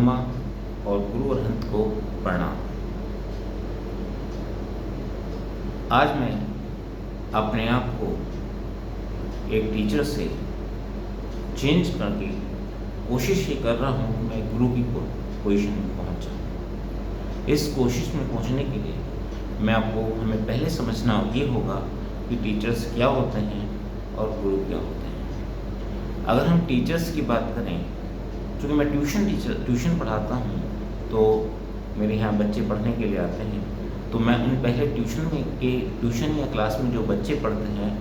महिमा और गुरु अरहंत को प्रणाम। आज मैं अपने आप को एक टीचर से चेंज करके कोशिश ये कर रहा हूँ कि मैं गुरु की पोजीशन में पहुँच जाऊँ। इस कोशिश में पहुँचने के लिए हमें पहले समझना ये होगा कि टीचर्स क्या होते हैं और गुरु क्या होते हैं। अगर हम टीचर्स की बात करें, चूँकि मैं ट्यूशन पढ़ाता हूँ, तो मेरे यहाँ बच्चे पढ़ने के लिए आते हैं, तो मैं पहले ट्यूशन या क्लास में जो बच्चे पढ़ते हैं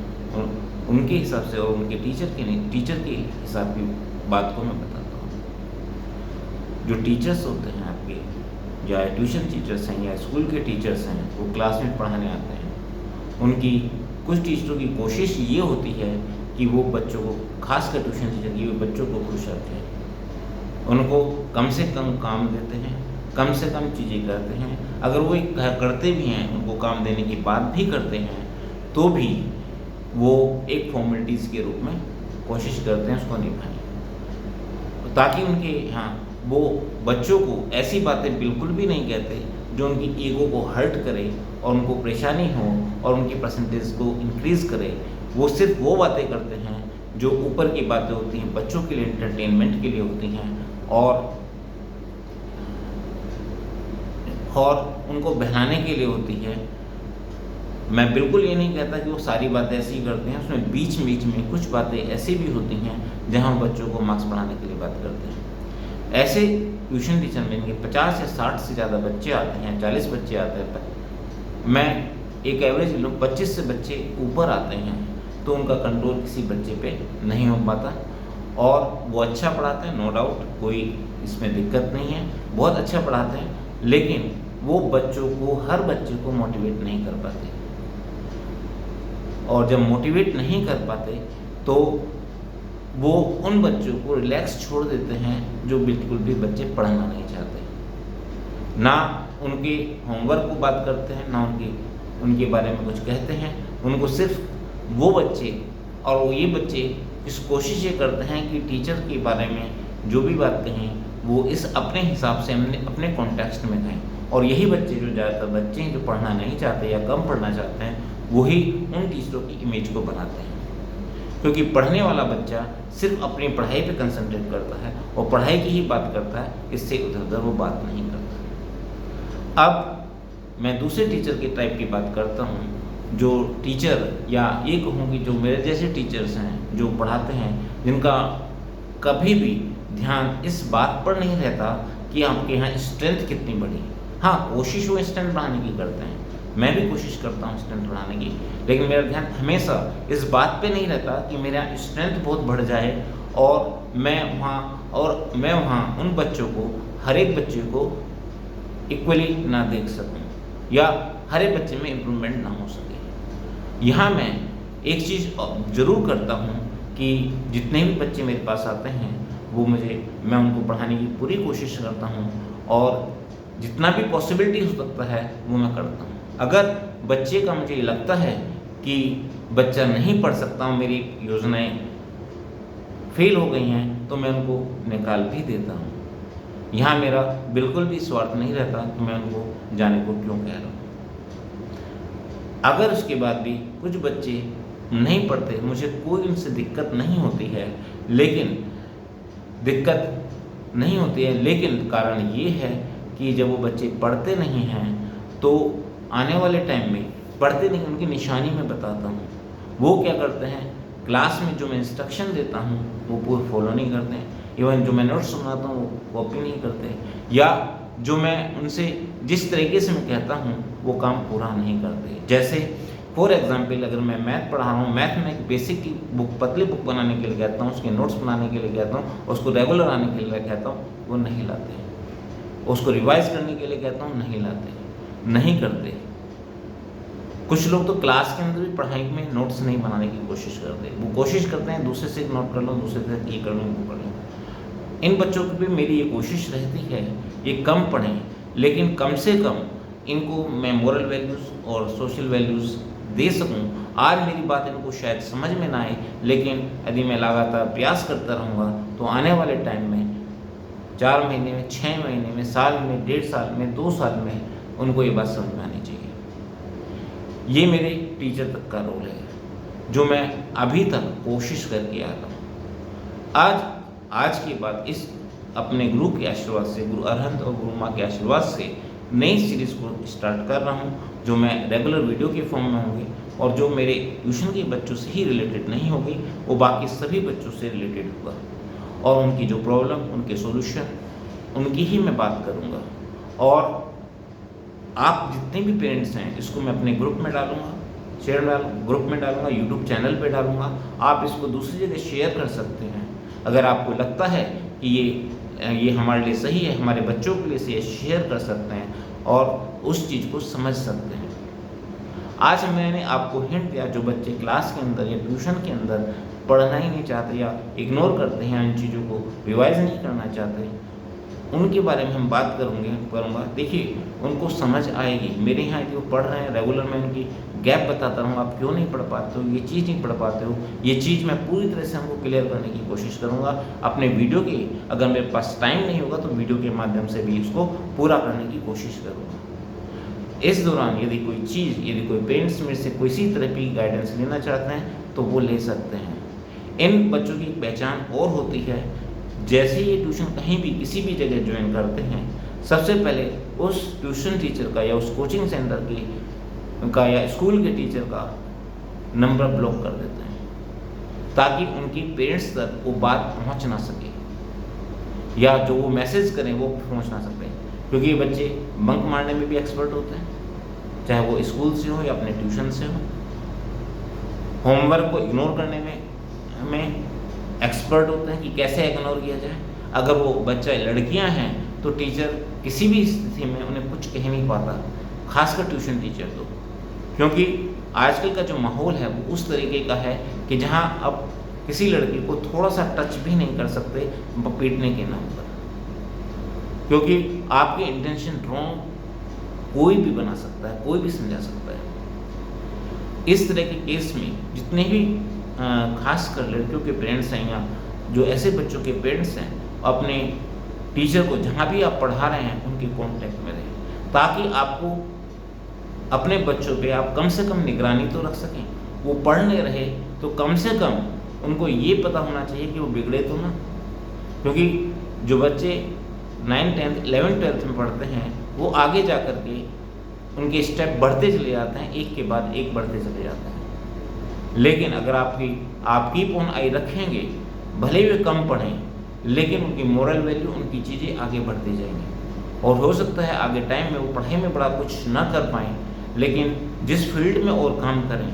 उनके हिसाब से और उनके टीचर के हिसाब की बात को मैं बताता हूँ। जो टीचर्स होते हैं आपके, या ट्यूशन टीचर्स हैं या स्कूल के टीचर्स हैं, वो क्लास में पढ़ाने आते हैं। उनकी कुछ टीचरों की कोशिश ये होती है कि वो बच्चों को, खासकर ट्यूशन टीचर की, वो बच्चों को खुश रखें, उनको कम से कम काम देते हैं, कम से कम चीज़ें करते हैं। अगर वो करते भी हैं, उनको काम देने के बाद भी करते हैं, तो भी वो एक फॉर्मेलिटीज़ के रूप में कोशिश करते हैं उसको निभाएं, ताकि उनके यहाँ वो बच्चों को ऐसी बातें बिल्कुल भी नहीं कहते जो उनकी ईगो को हर्ट करे और उनको परेशानी हो और उनकी परसेंटेज को इंक्रीज़ करे। वो सिर्फ वो बातें करते हैं जो ऊपर की बातें होती हैं, बच्चों के लिए एंटरटेनमेंट के लिए होती हैं, और उनको बहलाने के लिए होती है। मैं बिल्कुल ये नहीं कहता कि वो सारी बातें ऐसी ही करते हैं, उसमें बीच में कुछ बातें ऐसी भी होती हैं जहां हम बच्चों को मार्क्स बढ़ाने के लिए बात करते हैं। ऐसे ट्यूशन टीचर में इनके 50 या 60 से ज़्यादा बच्चे आते हैं, 40 बच्चे आते हैं, मैं एक एवरेज लूँ 25 से बच्चे ऊपर आते हैं, तो उनका कंट्रोल किसी बच्चे पे नहीं हो पाता। और वो अच्छा पढ़ाते हैं, नो डाउट, कोई इसमें दिक्कत नहीं है, बहुत अच्छा पढ़ाते हैं, लेकिन वो बच्चों को, हर बच्चे को मोटिवेट नहीं कर पाते। और जब मोटिवेट नहीं कर पाते तो वो उन बच्चों को रिलैक्स छोड़ देते हैं जो बिल्कुल भी बच्चे पढ़ना नहीं चाहते। ना उनके होमवर्क को बात करते हैं, ना उनके बारे में कुछ कहते हैं। उनको सिर्फ वो बच्चे, और वो ये बच्चे इस कोशिश ये करते हैं कि टीचर के बारे में जो भी बात कहें वो इस अपने हिसाब से अपने कॉन्टेक्स्ट में कहें। और यही बच्चे, जो ज़्यादातर बच्चे हैं जो पढ़ना नहीं चाहते या कम पढ़ना चाहते हैं, वही उन टीचरों की इमेज को बनाते हैं। क्योंकि पढ़ने वाला बच्चा सिर्फ अपनी पढ़ाई पे कंसंट्रेट करता है और पढ़ाई की ही बात करता है, इससे इधर उधर वो बात नहीं करता। अब मैं दूसरे टीचर के टाइप की बात करता हूँ, जो टीचर, या ये कहूँ कि जो मेरे जैसे टीचर्स हैं जो पढ़ाते हैं, जिनका कभी भी ध्यान इस बात पर नहीं रहता कि आपके यहाँ स्ट्रेंथ कितनी बढ़ी। हाँ, कोशिश वो स्ट्रेंथ बढ़ाने की करते हैं, मैं भी कोशिश करता हूँ स्ट्रेंथ बढ़ाने की, लेकिन मेरा ध्यान हमेशा इस बात पे नहीं रहता कि मेरा स्ट्रेंथ बहुत बढ़ जाए और मैं वहाँ उन बच्चों को, हर एक बच्चे को इक्वली ना देख सकूँ, या हर एक बच्चे में इम्प्रूवमेंट ना हो सके। यहाँ मैं एक चीज़ ज़रूर करता हूँ कि जितने भी बच्चे मेरे पास आते हैं मैं उनको पढ़ाने की पूरी कोशिश करता हूँ, और जितना भी पॉसिबिलिटी हो सकता है वो मैं करता हूँ। अगर बच्चे का मुझे लगता है कि बच्चा नहीं पढ़ सकता, मेरी योजनाएं फेल हो गई हैं, तो मैं उनको निकाल भी देता हूँ। यहाँ मेरा बिल्कुल भी स्वार्थ नहीं रहता कि मैं उनको जाने को क्यों कह रहा हूँ। अगर उसके बाद भी कुछ बच्चे नहीं पढ़ते, मुझे कोई उनसे दिक्कत नहीं होती है, लेकिन कारण ये है कि जब वो बच्चे पढ़ते नहीं हैं, तो आने वाले टाइम में पढ़ते नहीं, उनकी निशानी मैं बताता हूँ। वो क्या करते हैं, क्लास में जो मैं इंस्ट्रक्शन देता हूँ वो पूरा फॉलो नहीं करते हैं, इवन जो मैं नोट्स सुनाता हूँ वो कॉपी नहीं करते, या जो मैं उनसे जिस तरीके से मैं कहता हूँ वो काम पूरा नहीं करते। जैसे फॉर एग्जांपल, अगर मैं मैथ पढ़ा रहा हूँ, मैथ में एक बेसिक की बुक, पतली बुक बनाने के लिए कहता हूँ, उसके नोट्स बनाने के लिए कहता हूँ, उसको रेगुलर आने के लिए कहता हूँ, वो नहीं लाते हैं। उसको रिवाइज करने के लिए कहता हूँ, नहीं लाते, नहीं करते। कुछ लोग तो क्लास के अंदर भी पढ़ाई में नोट्स नहीं बनाने की कोशिश करते, वो कोशिश करते हैं दूसरे से नोट कर लो, दूसरे से ये कर लो, वो कर लो। इन बच्चों की भी मेरी ये कोशिश रहती है, ये कम पढ़ें, लेकिन कम से कम इनको मैं मोरल वैल्यूज़ और सोशल वैल्यूज़ दे सकूं। आज मेरी बात इनको शायद समझ में ना आए, लेकिन यदि मैं लगातार प्रयास करता रहूँगा तो आने वाले टाइम में 4 महीने में, 6 महीने में, साल में, 1.5 साल में, 2 साल में उनको ये बात समझ में आनी चाहिए। ये मेरे टीचर तक का रोल है जो मैं अभी तक कोशिश करके आ रहा हूँ। आज की बात इस अपने गुरु के आशीर्वाद से, गुरु अरहंत और गुरु माँ के आशीर्वाद से नई सीरीज़ को स्टार्ट कर रहा हूँ, जो मैं रेगुलर वीडियो के फॉर्म में होंगी और जो मेरे ट्यूशन के बच्चों से ही रिलेटेड नहीं होगी, वो बाकी सभी बच्चों से रिलेटेड होगा और उनकी जो प्रॉब्लम, उनके सॉल्यूशन, उनकी ही मैं बात करूँगा। और आप जितने भी पेरेंट्स हैं, इसको मैं अपने ग्रुप में डालूँगा, ग्रुप में डालूँगा, यूट्यूब चैनल पे डालूँगा। आप इसको दूसरी जगह शेयर कर सकते हैं अगर आपको लगता है कि ये हमारे लिए सही है, हमारे बच्चों के लिए ये शेयर कर सकते हैं और उस चीज़ को समझ सकते हैं। आज मैंने आपको हिंट दिया, जो बच्चे क्लास के अंदर या ट्यूशन के अंदर पढ़ना ही नहीं चाहते या इग्नोर करते हैं, इन चीज़ों को रिवाइज नहीं करना चाहते, उनके बारे में हम बात करूँगा। देखिए, उनको समझ आएगी। मेरे यहाँ जो पढ़ रहे हैं रेगुलर, मैं उनकी गैप बताता हूँ, आप क्यों नहीं पढ़ पाते हो, ये चीज़ नहीं पढ़ पाते हो, ये चीज़ मैं पूरी तरह से उनको क्लियर करने की कोशिश करूँगा अपने वीडियो की। अगर मेरे पास टाइम नहीं होगा तो वीडियो के माध्यम से भी इसको पूरा करने की कोशिश करूँगा। इस दौरान यदि कोई पेरेंट्स मेरे से किसी तरह की गाइडेंस लेना चाहते हैं तो वो ले सकते हैं। इन बच्चों की पहचान और होती है, जैसे ये ट्यूशन कहीं भी किसी भी जगह ज्वाइन करते हैं, सबसे पहले उस ट्यूशन टीचर का या उस कोचिंग सेंटर का या स्कूल के टीचर का नंबर ब्लॉक कर देते हैं, ताकि उनकी पेरेंट्स तक वो बात पहुंच ना सके या जो वो मैसेज करें वो पहुंच ना सके। क्योंकि ये बच्चे बंक मारने में भी एक्सपर्ट होते हैं, चाहे वो स्कूल से हो या अपने ट्यूशन से हो। होमवर्क को इग्नोर करने में एक्सपर्ट होते हैं कि कैसे इग्नोर किया जाए। अगर वो बच्चा लड़कियां हैं तो टीचर किसी भी स्थिति में उन्हें कुछ कह नहीं पाता, खासकर ट्यूशन टीचर तो, क्योंकि आजकल का जो माहौल है वो उस तरीके का है कि जहां अब किसी लड़की को थोड़ा सा टच भी नहीं कर सकते पीटने के नाम पर, क्योंकि आपकी इंटेंशन रॉन्ग कोई भी बना सकता है, कोई भी समझा सकता है। इस तरह के केस में जितने भी खासकर लड़कियों के पेरेंट्स हैं या जो ऐसे बच्चों के पेरेंट्स हैं, अपने टीचर को जहाँ भी आप पढ़ा रहे हैं उनके कांटेक्ट में रहें, ताकि आपको अपने बच्चों पे आप कम से कम निगरानी तो रख सकें। वो पढ़ने रहे तो कम से कम उनको ये पता होना चाहिए कि वो बिगड़े तो ना, क्योंकि जो बच्चे 9th 10th 11th 12th में पढ़ते हैं वो आगे जा कर के उनके स्टेप बढ़ते चले जाते हैं, एक के बाद एक बढ़ते चले जाते हैं। लेकिन अगर आपकी पूर्ण आई रखेंगे, भले वे कम पढ़ें, लेकिन उनकी मोरल वैल्यू, उनकी चीज़ें आगे बढ़ती जाएंगी। और हो सकता है आगे टाइम में वो पढ़ाई में बड़ा कुछ ना कर पाएँ, लेकिन जिस फील्ड में और काम करें,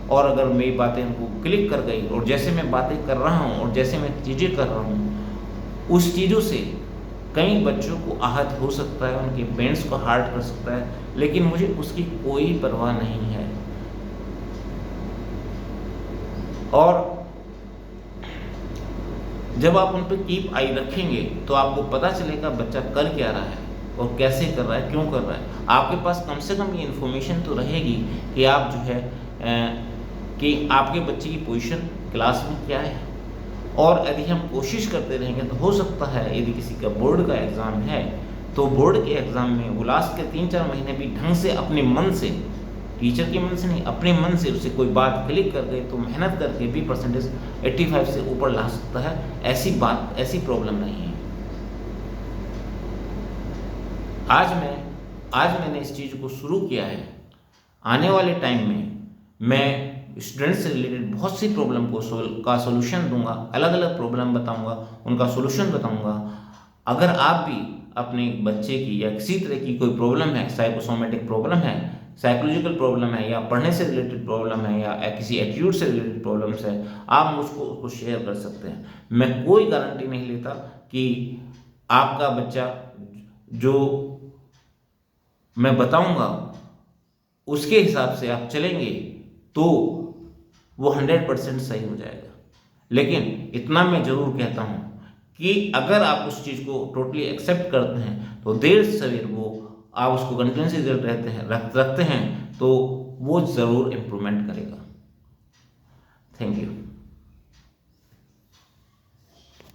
और अगर मेरी बातें उनको क्लिक कर गई और जैसे मैं बातें कर रहा हूँ और जैसे मैं चीज़ें कर रहा हूँ, उस चीज़ों से कई बच्चों को आहत हो सकता है, उनके पेरेंट्स को हर्ट कर सकता है, लेकिन मुझे उसकी कोई परवाह नहीं है। और जब आप उन पर कीप आई रखेंगे तो आपको पता चलेगा बच्चा कर क्या रहा है और कैसे कर रहा है, क्यों कर रहा है। आपके पास कम से कम ये इन्फॉर्मेशन तो रहेगी कि आप जो है कि आपके बच्चे की पोजीशन क्लास में क्या है। और यदि हम कोशिश करते रहेंगे तो हो सकता है यदि किसी का बोर्ड का एग्ज़ाम है तो बोर्ड के एग्ज़ाम में वो लास्ट के 3-4 महीने भी ढंग से अपने मन से, टीचर के मन से नहीं, अपने मन से उसे कोई बात क्लिक कर गई तो मेहनत करके भी परसेंटेज 85 से ऊपर ला सकता है। ऐसी प्रॉब्लम नहीं है। आज मैंने इस चीज़ को शुरू किया है। आने वाले टाइम में मैं स्टूडेंट से रिलेटेड बहुत सी प्रॉब्लम का सोल्यूशन दूंगा, अलग अलग प्रॉब्लम बताऊंगा, उनका सोल्यूशन बताऊंगा। अगर आप भी अपने बच्चे की या किसी तरह की कोई प्रॉब्लम है, साइकोसोमेटिक प्रॉब्लम है, साइकोलॉजिकल प्रॉब्लम है, या पढ़ने से रिलेटेड प्रॉब्लम है, या किसी एटीट्यूड से रिलेटेड प्रॉब्लम्स है, आप मुझको शेयर कर सकते हैं। मैं कोई गारंटी नहीं लेता कि आपका बच्चा जो मैं बताऊंगा उसके हिसाब से आप चलेंगे तो वो 100% सही हो जाएगा। लेकिन इतना मैं ज़रूर कहता हूँ कि अगर आप उस चीज़ को टोटली एक्सेप्ट करते हैं तो देर सवेर वो आप उसको कंटिन्यूस रिजल्ट रखते हैं तो वो ज़रूर इम्प्रूवमेंट करेगा। Thank you.